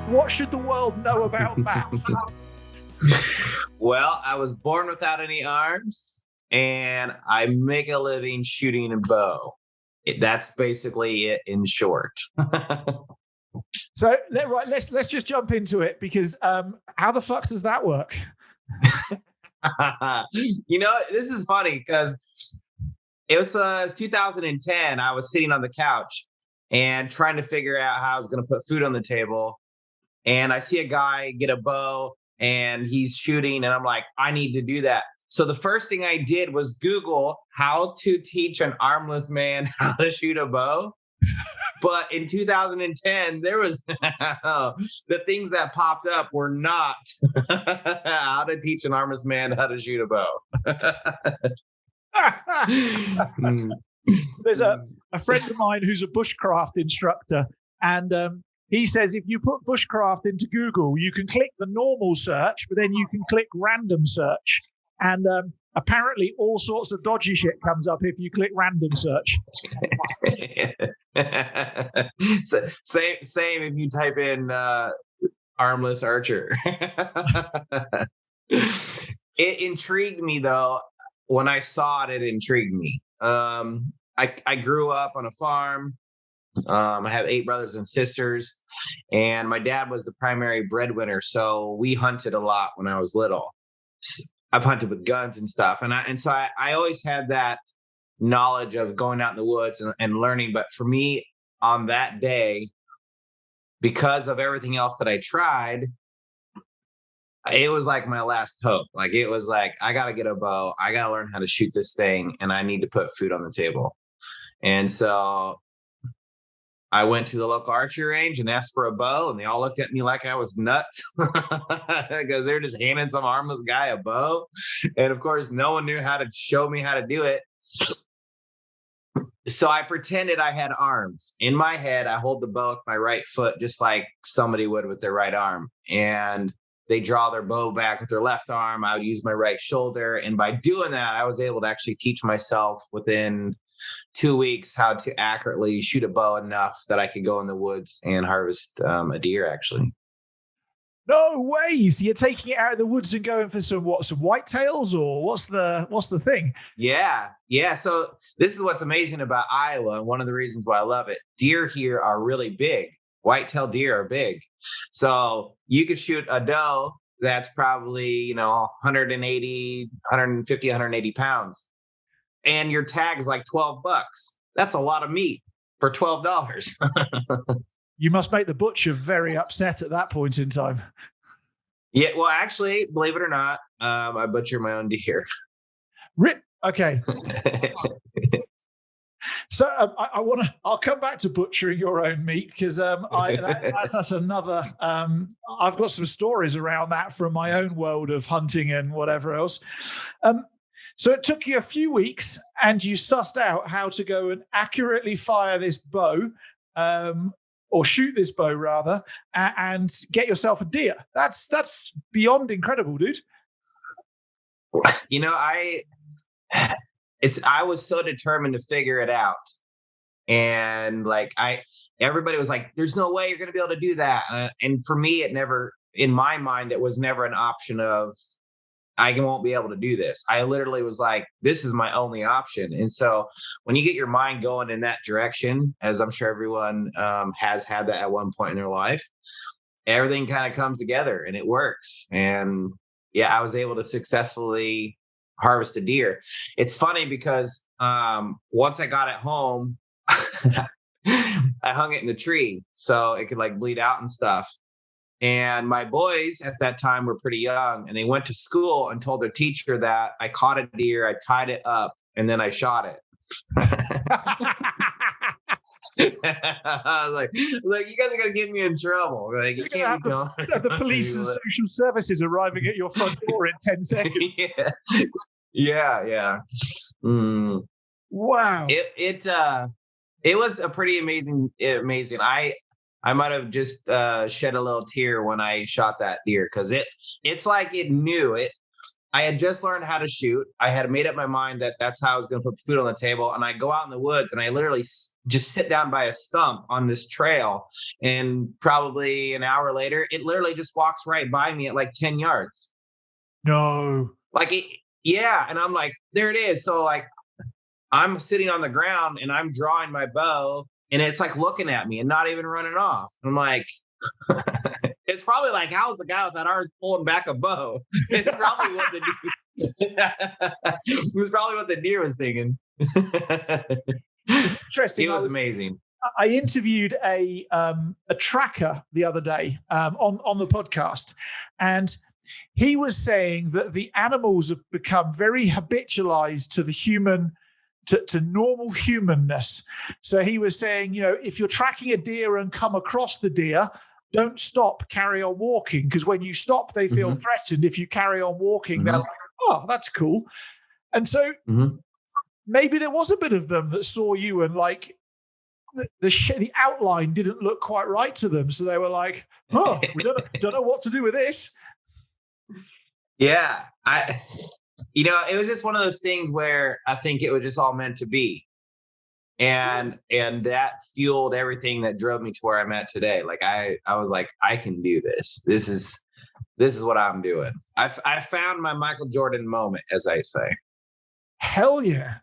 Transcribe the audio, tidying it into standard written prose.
What should the world know about Matt? Well, I was born without any arms, and I make a living shooting a bow. That's basically it in short. So, let's just jump into it, because how the fuck does that work? This is funny because it was 2010. I was sitting on the couch and trying to figure out how I was going to put food on the table. And I see a guy get a bow and he's shooting, and I'm like, I need to do that. So the first thing I did was Google how to teach an armless man how to shoot a bow. But in 2010, there was the things that popped up were not how to teach an armless man how to shoot a bow. There's a friend of mine who's a bushcraft instructor, and he says if you put bushcraft into Google, you can click the normal search, but then you can click random search. And apparently all sorts of dodgy shit comes up if you click random search. So, same if you type in armless archer. It intrigued me, though. When I saw it, it intrigued me. I grew up on a farm. I have 8 brothers and sisters, and my dad was the primary breadwinner. So we hunted a lot when I was little. I've hunted with guns and stuff. And so I always had that knowledge of going out in the woods and learning. But for me on that day, because of everything else that I tried, it was like my last hope. Like, it was like, I got to get a bow. I got to learn how to shoot this thing, and I need to put food on the table. And so I went to the local archery range and asked for a bow, and they all looked at me like I was nuts because they're just handing some armless guy a bow. And of course, no one knew how to show me how to do it. So I pretended I had arms. In my head, I hold the bow with my right foot, just like somebody would with their right arm. And they draw their bow back with their left arm. I would use my right shoulder. And by doing that, I was able to actually teach myself within 2 weeks how to accurately shoot a bow enough that I could go in the woods and harvest a deer, actually. No way! So you're taking it out of the woods and going for some whitetails, or what's the thing? Yeah. So this is what's amazing about Iowa, and one of the reasons why I love it. Deer here are really big. Whitetail deer are big. So you could shoot a doe that's probably 180, 150, 180 pounds. And your tag is like $12. That's a lot of meat for $12. You must make the butcher very upset at that point in time. Yeah, well, actually, believe it or not, I butcher my own deer. Okay. So I'll come back to butchering your own meat, because that's another. I've got some stories around that from my own world of hunting and whatever else. So it took you a few weeks, and you sussed out how to go and accurately fire this bow, or shoot this bow rather, and get yourself a deer. That's beyond incredible, dude. I was so determined to figure it out, and everybody was like, "There's no way you're going to be able to do that." And for me, in my mind, it was never an option of, I won't be able to do this. I literally was like, this is my only option. And so when you get your mind going in that direction, as I'm sure everyone has had that at one point in their life, everything kind of comes together and it works. And yeah, I was able to successfully harvest a deer. It's funny because once I got it home, I hung it in the tree so it could bleed out and stuff. And my boys at that time were pretty young, and they went to school and told their teacher that I caught a deer, I tied it up, and then I shot it. I was like, you guys are going to get me in trouble. You can't be going. The police and social services arriving at your front door in 10 seconds. Yeah. Mm. Wow. It was a pretty amazing. I might have just shed a little tear when I shot that deer, because it's like it knew it. I had just learned how to shoot. I had made up my mind that that's how I was going to put food on the table. And I go out in the woods and I literally just sit down by a stump on this trail. And probably an hour later, it literally just walks right by me at like 10 yards. No. Like, yeah. And I'm like, there it is. So like, I'm sitting on the ground and I'm drawing my bow and it's like looking at me and not even running off. I'm like, it's probably like, how's the guy with that arm pulling back a bow? It's probably what the deer, it was probably what the deer was thinking. It's interesting. It was amazing. I interviewed a tracker the other day on the podcast, and he was saying that the animals have become very habitualized to the human, to normal humanness. So he was saying, if you're tracking a deer and come across the deer, don't stop, carry on walking. Because when you stop, they feel threatened. If you carry on walking, they're like, oh, that's cool. And so maybe there was a bit of them that saw you and like the outline didn't look quite right to them. So they were like, oh, we don't know what to do with this. Yeah. It was just one of those things where I think it was just all meant to be. And that fueled everything that drove me to where I'm at today. Like I was like, I can do this. This is what I'm doing. I found my Michael Jordan moment, as I say. Hell yeah.